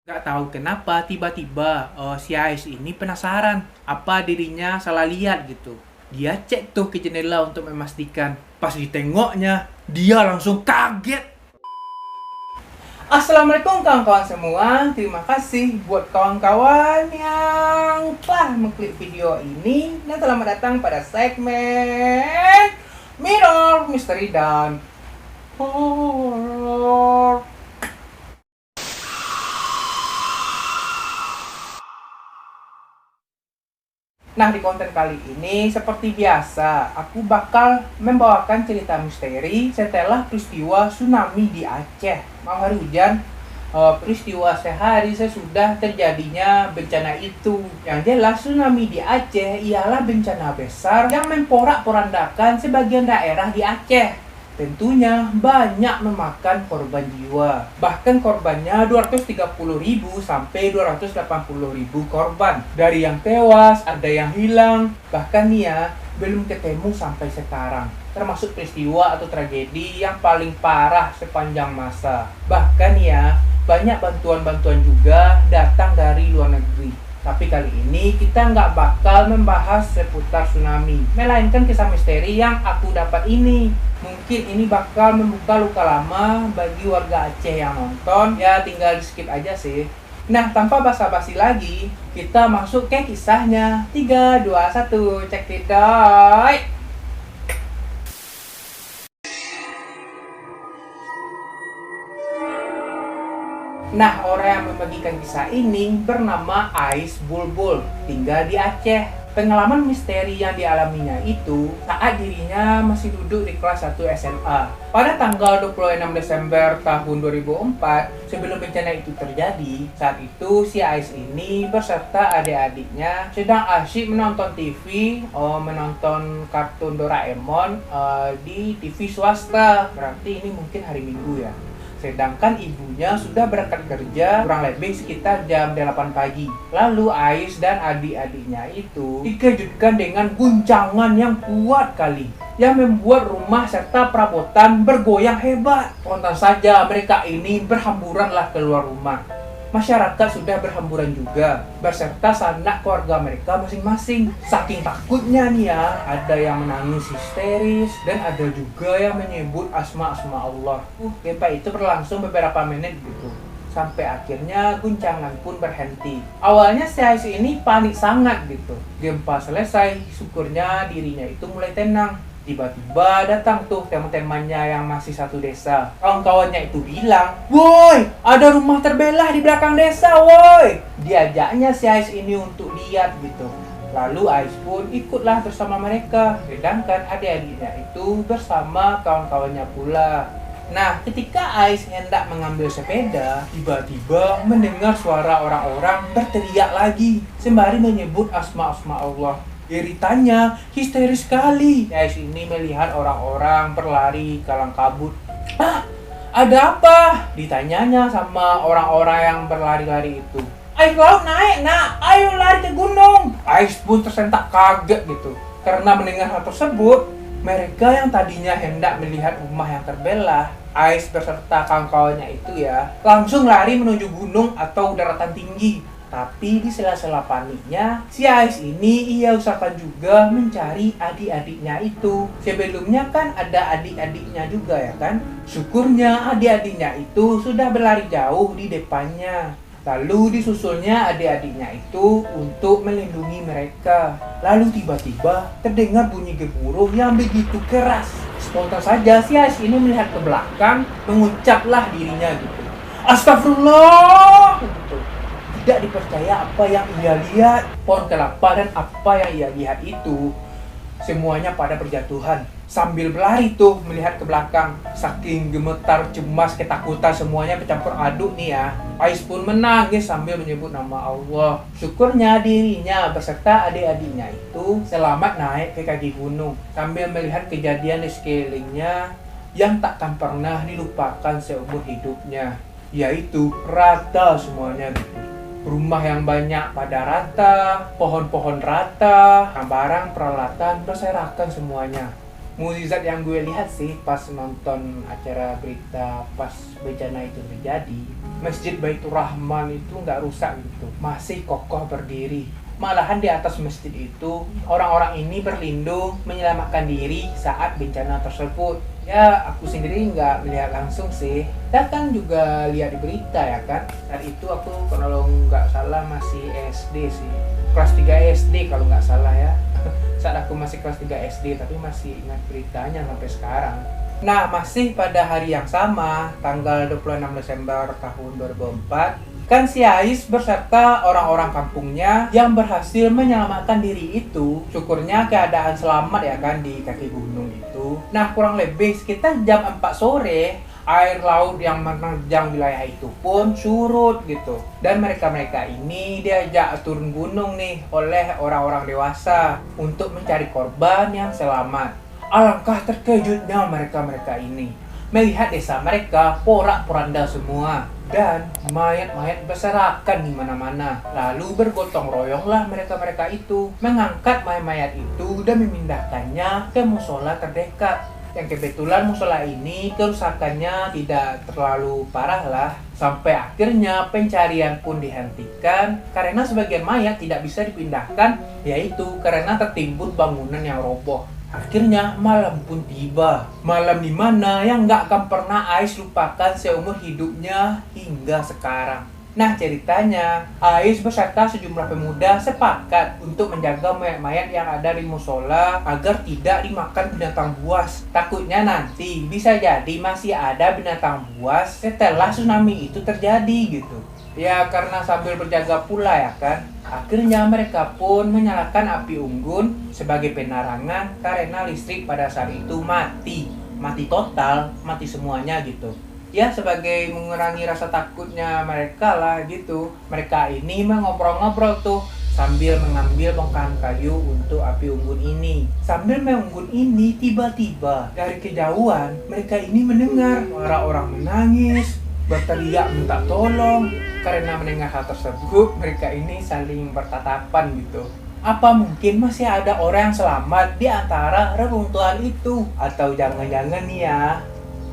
Gak tahu kenapa tiba-tiba si Ais ini penasaran apa dirinya salah lihat gitu. Dia cek tuh ke jendela untuk memastikan. Pas ditengoknya, dia langsung kaget. Assalamualaikum kawan-kawan semua. Terima kasih buat kawan-kawan yang telah mengklik video ini dan selamat datang pada segmen Mirror Misteri dan Horror. Nah, di konten kali ini, seperti biasa, aku bakal membawakan cerita misteri setelah peristiwa tsunami di Aceh. Mau hari hujan, peristiwa sehari sesudah terjadinya bencana itu. Yang jelas, tsunami di Aceh ialah bencana besar yang memporak-porandakan sebagian daerah di Aceh. Tentunya banyak memakan korban jiwa. Bahkan korbannya 230.000 sampai 280.000 korban. Dari yang tewas, ada yang hilang, bahkan belum ketemu sampai sekarang. Termasuk peristiwa atau tragedi yang paling parah sepanjang masa. Bahkan banyak bantuan-bantuan juga datang dari luar negeri. Tapi kali ini kita nggak bakal membahas seputar tsunami, melainkan kisah misteri yang aku dapat ini. Mungkin ini bakal membuka luka lama bagi warga Aceh yang nonton. Ya tinggal di skip aja sih. Nah, tanpa basa-basi lagi, kita masuk ke kisahnya. 3, 2, 1, cek tidak. Nah, orang yang membagikan kisah ini bernama Ais Bulbul, tinggal di Aceh. Pengalaman misteri yang dialaminya itu saat dirinya masih duduk di kelas 1 SMA. Pada tanggal 26 Desember tahun 2004, sebelum bencana itu terjadi, saat itu si Ais ini beserta adik-adiknya sedang asyik menonton TV, menonton kartun Doraemon di TV swasta. Berarti ini mungkin hari Minggu ya. Sedangkan ibunya sudah berangkat kerja kurang lebih sekitar jam 8 pagi. Lalu Ais dan adik-adiknya itu dikejutkan dengan guncangan yang kuat kali, yang membuat rumah serta perabotan bergoyang hebat. Spontan saja mereka ini berhamburanlah keluar rumah. Masyarakat sudah berhamburan juga, berserta sanak keluarga mereka masing-masing. Saking takutnya ada yang menangis histeris dan ada juga yang menyebut asma-asma Allah. Gempa itu berlangsung beberapa menit gitu. Sampai akhirnya guncangan pun berhenti. Awalnya si Ais ini panik sangat gitu. Gempa selesai, syukurnya dirinya itu mulai tenang. Tiba-tiba datang tuh teman-temannya yang masih satu desa. Kawan-kawannya itu bilang, "Woi, ada rumah terbelah di belakang desa, woi." Diajaknya si Ais ini untuk lihat gitu. Lalu Ais pun ikutlah bersama mereka. Sedangkan adik-adiknya itu bersama kawan-kawannya pula. Nah, ketika Ais hendak mengambil sepeda, tiba-tiba mendengar suara orang-orang berteriak lagi, sembari menyebut asma-asma Allah. Deritanya histeris sekali. Ais ini melihat orang-orang berlari kalang kabut. "Ah, ada apa?" ditanyanya sama orang-orang yang berlari-lari itu. "Air laut naik, nak. Ayo lari ke gunung." Ais pun tersentak kaget gitu. Karena mendengar hal tersebut, mereka yang tadinya hendak melihat rumah yang terbelah, Ais beserta kawan-kawannya itu langsung lari menuju gunung atau daratan tinggi. Tapi di sela-sela paniknya, si Ais ini ia usahakan juga mencari adik-adiknya itu. Sebelumnya kan ada adik-adiknya juga ya kan. Syukurnya adik-adiknya itu sudah berlari jauh di depannya. Lalu disusulnya adik-adiknya itu untuk melindungi mereka. Lalu tiba-tiba terdengar bunyi gemuruh yang begitu keras. Spontan saja si Ais ini melihat ke belakang, mengucaplah dirinya gitu, "Astagfirullah!" gitu. Tidak dipercaya apa yang ia lihat. Pohon kelapa dan apa yang ia lihat itu semuanya pada berjatuhan. Sambil berlari tuh melihat ke belakang, saking gemetar, cemas, ketakutan semuanya bercampur aduk Ais pun menangis sambil menyebut nama Allah. Syukurnya dirinya beserta adik-adiknya itu selamat naik ke kaki gunung sambil melihat kejadian di sekelilingnya yang takkan pernah dilupakan seumur hidupnya, yaitu rata semuanya gitu. Rumah yang banyak pada rata, pohon-pohon rata, barang peralatan berserakan semuanya. Mukjizat yang gue lihat sih pas nonton acara berita pas bencana itu terjadi, Masjid Baitur Rahman itu nggak rusak gitu, masih kokoh berdiri. Malahan di atas masjid itu orang-orang ini berlindung menyelamatkan diri saat bencana tersebut. Ya aku sendiri nggak melihat langsung sih, dan kan juga lihat di berita ya kan. Saat itu aku kalau nggak salah masih SD sih, kelas 3 SD kalau nggak salah ya. Saat aku masih kelas 3 SD, tapi masih ingat beritanya sampai sekarang. Nah, masih pada hari yang sama, tanggal 26 Desember tahun 2004, kan si Ais berserta orang-orang kampungnya yang berhasil menyelamatkan diri itu, syukurnya keadaan selamat ya kan di kaki gunung itu. Nah, kurang lebih sekitar jam 4 sore, air laut yang menerjang wilayah itu pun surut gitu. Dan mereka-mereka ini diajak turun gunung nih oleh orang-orang dewasa untuk mencari korban yang selamat. Alangkah terkejutnya mereka-mereka ini melihat desa mereka porak-poranda semua dan mayat-mayat berserakan di mana-mana. Lalu bergotong royonglah mereka-mereka itu mengangkat mayat-mayat itu dan memindahkannya ke musola terdekat. Yang kebetulan musola ini kerusakannya tidak terlalu parah lah. Sampai akhirnya pencarian pun dihentikan karena sebagian mayat tidak bisa dipindahkan, yaitu karena tertimbun bangunan yang roboh. Akhirnya malam pun tiba. Malam di mana yang nggak akan pernah Ais lupakan seumur hidupnya hingga sekarang. Nah ceritanya, Ais beserta sejumlah pemuda sepakat untuk menjaga mayat-mayat yang ada di musola agar tidak dimakan binatang buas. Takutnya nanti bisa jadi masih ada binatang buas setelah tsunami itu terjadi gitu. Ya karena sambil berjaga pula ya kan. Akhirnya mereka pun menyalakan api unggun sebagai penerangan karena listrik pada saat itu mati total, mati semuanya gitu. Ya sebagai mengurangi rasa takutnya mereka lah gitu. Mereka ini mengobrol-ngobrol tuh sambil mengambil bongkahan kayu untuk api unggun ini. Sambil mengunggun ini tiba-tiba dari kejauhan mereka ini mendengar suara orang menangis, berteriak minta tolong. Karena mendengar hal tersebut, mereka ini saling bertatapan gitu. Apa mungkin masih ada orang yang selamat di antara reruntuhan itu? Atau jangan-jangan nih ya,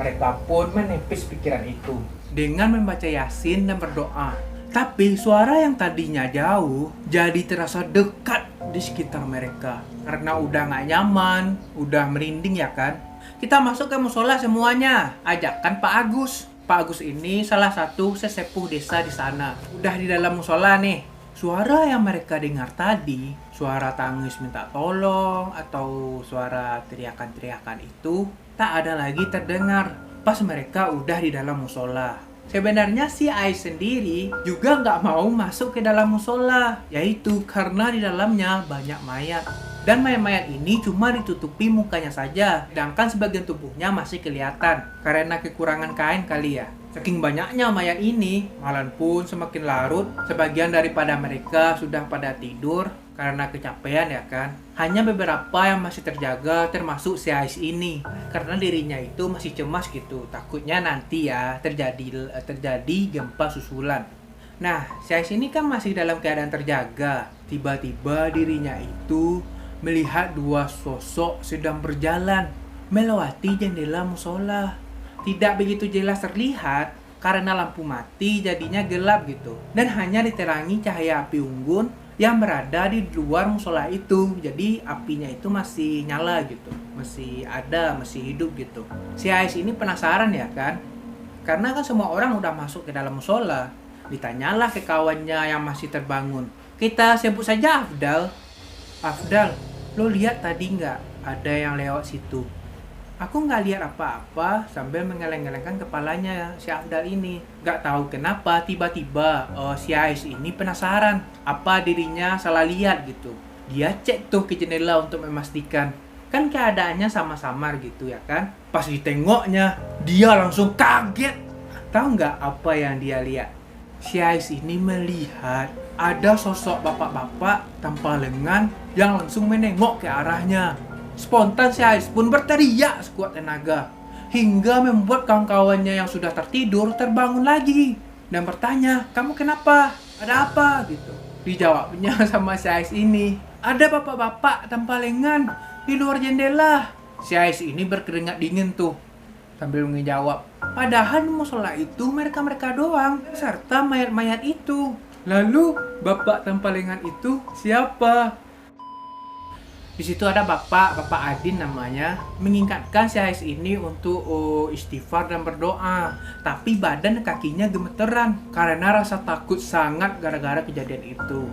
mereka pun menepis pikiran itu dengan membaca Yasin dan berdoa. Tapi suara yang tadinya jauh jadi terasa dekat di sekitar mereka. Karena udah gak nyaman, udah merinding ya kan. Kita masuk ke musola semuanya, ajakan Pak Agus. Pak Agus ini salah satu sesepuh desa di sana. Udah di dalam musola nih. Suara yang mereka dengar tadi, suara tangis minta tolong atau suara teriakan-teriakan itu tak ada lagi terdengar pas mereka udah di dalam musola. Sebenarnya si Ais sendiri juga nggak mau masuk ke dalam musola, yaitu karena di dalamnya banyak mayat. Dan mayat-mayat ini cuma ditutupi mukanya saja, sedangkan sebagian tubuhnya masih kelihatan karena kekurangan kain kali ya. Saking banyaknya mayat ini, malam pun semakin larut. Sebagian daripada mereka sudah pada tidur karena kecapean ya kan. Hanya beberapa yang masih terjaga, termasuk si Ais ini, karena dirinya itu masih cemas gitu. Takutnya nanti ya terjadi gempa susulan. Nah, si Ais ini kan masih dalam keadaan terjaga. Tiba-tiba dirinya itu melihat dua sosok sedang berjalan melewati jendela musola. Tidak begitu jelas terlihat karena lampu mati jadinya gelap gitu. Dan hanya diterangi cahaya api unggun yang berada di luar musola itu. Jadi apinya itu masih nyala gitu, masih ada, masih hidup gitu. Si Ais ini penasaran ya kan, karena kan semua orang udah masuk ke dalam musola. Ditanyalah ke kawannya yang masih terbangun. Kita sebut saja Afdal. Afdal, lo lihat tadi nggak ada yang lewat situ? Aku nggak lihat apa-apa, sambil mengeleng-elengkan kepalanya si Afdal ini. Nggak tahu kenapa tiba-tiba si Ais ini penasaran apa dirinya salah lihat gitu. Dia cek tuh ke jendela untuk memastikan. Kan keadaannya sama-samar gitu ya kan. Pas ditengoknya, dia langsung kaget. Tahu nggak apa yang dia lihat? Si Ais ini melihat ada sosok bapak-bapak tanpa lengan yang langsung menengok ke arahnya. Spontan si Ais pun berteriak sekuat tenaga, hingga membuat kawan-kawannya yang sudah tertidur terbangun lagi dan bertanya, "Kamu kenapa? Ada apa?" gitu. Dijawabnya sama si Ais ini, "Ada bapak-bapak tanpa lengan di luar jendela. Si Ais ini berkeringat dingin tuh sambil ngejawab, padahal musola itu mereka doang serta mayat-mayat itu. Lalu bapak tempalengan itu siapa? Di situ ada Bapak Adin namanya, mengingatkan si Ais ini untuk istighfar dan berdoa. Tapi badan kakinya gemeteran karena rasa takut sangat gara-gara kejadian itu.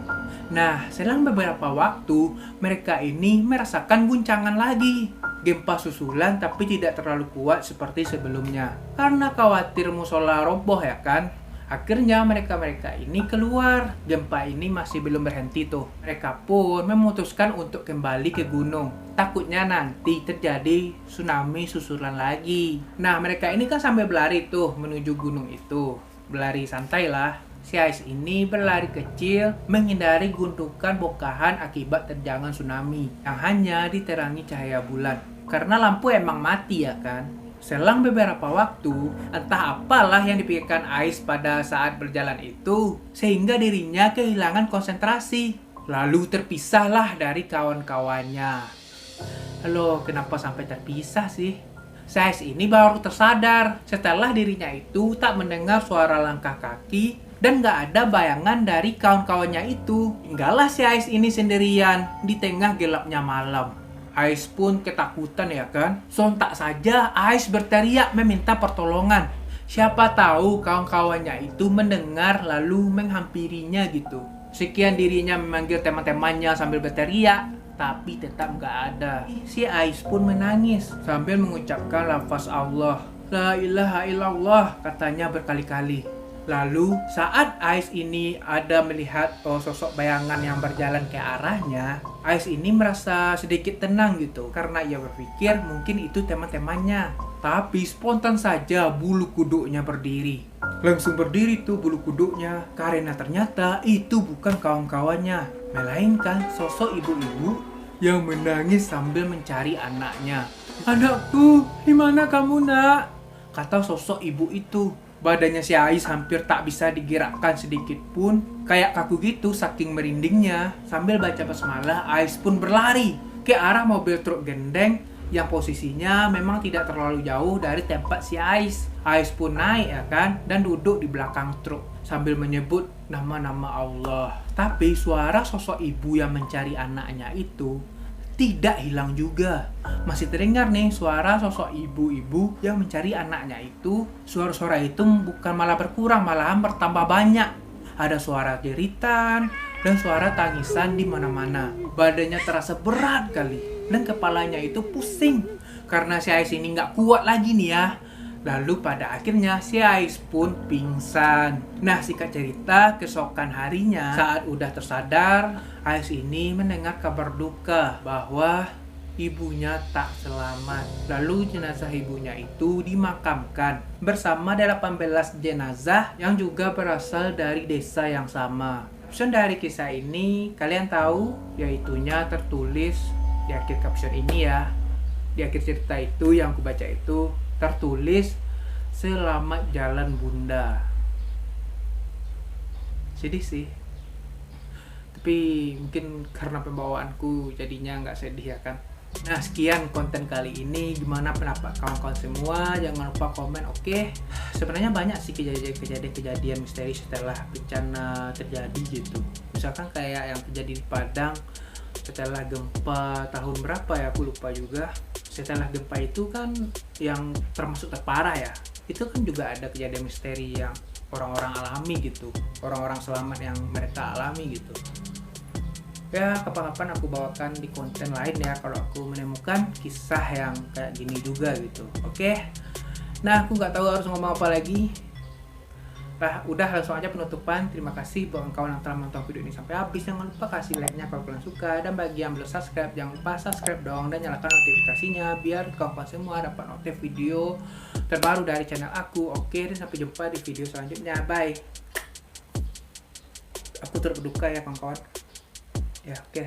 Nah, selang beberapa waktu, mereka ini merasakan guncangan lagi. Gempa susulan tapi tidak terlalu kuat seperti sebelumnya. Karena khawatir musola roboh ya kan. Akhirnya mereka ini keluar. Gempa ini masih belum berhenti tuh. Mereka pun memutuskan untuk kembali ke gunung. Takutnya nanti terjadi tsunami susulan lagi. Nah, mereka ini kan sambil berlari tuh menuju gunung itu. Berlari santai lah. Si Ais ini berlari kecil menghindari gundukan bokahan akibat terjangan tsunami yang hanya diterangi cahaya bulan. Karena lampu emang mati ya kan. Selang beberapa waktu, entah apalah yang dipikirkan Ais pada saat berjalan itu, sehingga dirinya kehilangan konsentrasi. Lalu terpisahlah dari kawan-kawannya. Halo, kenapa sampai terpisah sih? Si Ais ini baru tersadar setelah dirinya itu tak mendengar suara langkah kaki dan gak ada bayangan dari kawan-kawannya itu. Tinggallah si Ais ini sendirian di tengah gelapnya malam. Ais pun ketakutan ya kan. Sontak saja Ais berteriak meminta pertolongan. Siapa tahu kawan-kawannya itu mendengar lalu menghampirinya gitu. Sekian dirinya memanggil teman-temannya sambil berteriak, tapi tetap gak ada. Si Ais pun menangis sambil mengucapkan lafaz Allah. La ilaha illallah, katanya berkali-kali. Lalu saat Ais ini ada melihat sosok bayangan yang berjalan ke arahnya, Ais ini merasa sedikit tenang gitu. Karena ia berpikir mungkin itu teman-temannya. Tapi spontan saja bulu kuduknya berdiri. Langsung berdiri tuh bulu kuduknya. Karena ternyata itu bukan kawan-kawannya, melainkan sosok ibu-ibu yang menangis sambil mencari anaknya. Anakku, di mana kamu nak? Kata sosok ibu itu. Badannya si Ais hampir tak bisa digerakkan sedikit pun. Kayak kaku gitu saking merindingnya. Sambil baca basmalah, Ais pun berlari ke arah mobil truk gendeng yang posisinya memang tidak terlalu jauh dari tempat si Ais. Ais pun naik ya kan, dan duduk di belakang truk sambil menyebut nama-nama Allah. Tapi suara sosok ibu yang mencari anaknya itu tidak hilang juga. Masih terdengar nih suara sosok ibu-ibu yang mencari anaknya itu. Suara-suara itu bukan malah berkurang, malahan bertambah banyak. Ada suara jeritan dan suara tangisan di mana-mana. Badannya terasa berat kali dan kepalanya itu pusing karena si Ais ini nggak kuat lagi nih ya. Lalu pada akhirnya si Ais pun pingsan. Nah, singkat cerita, keesokan harinya saat udah tersadar, Ais ini mendengar kabar duka bahwa ibunya tak selamat. Lalu jenazah ibunya itu dimakamkan bersama 18 jenazah yang juga berasal dari desa yang sama. Caption dari kisah ini kalian tahu, yaitunya tertulis di akhir caption ini ya. Di akhir cerita itu yang aku baca itu tertulis selamat jalan bunda. Sedih sih, tapi mungkin karena pembawaanku jadinya nggak sedih ya kan. Nah, sekian konten kali ini. Gimana pendapat kawan-kawan semua? Jangan lupa komen, oke? Sebenarnya banyak sih kejadian misteri setelah bencana terjadi gitu. Misalkan kayak yang terjadi di Padang setelah gempa tahun berapa ya, aku lupa juga. Setelah gempa itu kan yang termasuk terparah ya, itu kan juga ada kejadian misteri yang orang-orang alami gitu, orang-orang selamat yang mereka alami gitu. Ya, kapan-kapan aku bawakan di konten lain ya kalau aku menemukan kisah yang kayak gini juga gitu. Oke. Nah, aku nggak tahu harus ngomong apa lagi. Nah, udah langsung aja penutupan. Terima kasih buat kawan yang telah menonton video ini sampai habis. Jangan lupa kasih like-nya kalau kalian suka, dan bagi yang belum subscribe jangan lupa subscribe dong dan nyalakan notifikasinya biar kawan-kawan semua dapat notif video terbaru dari channel aku. Oke, dan sampai jumpa di video selanjutnya. Bye. Aku turut berduka ya kawan-kawan. Ya, oke.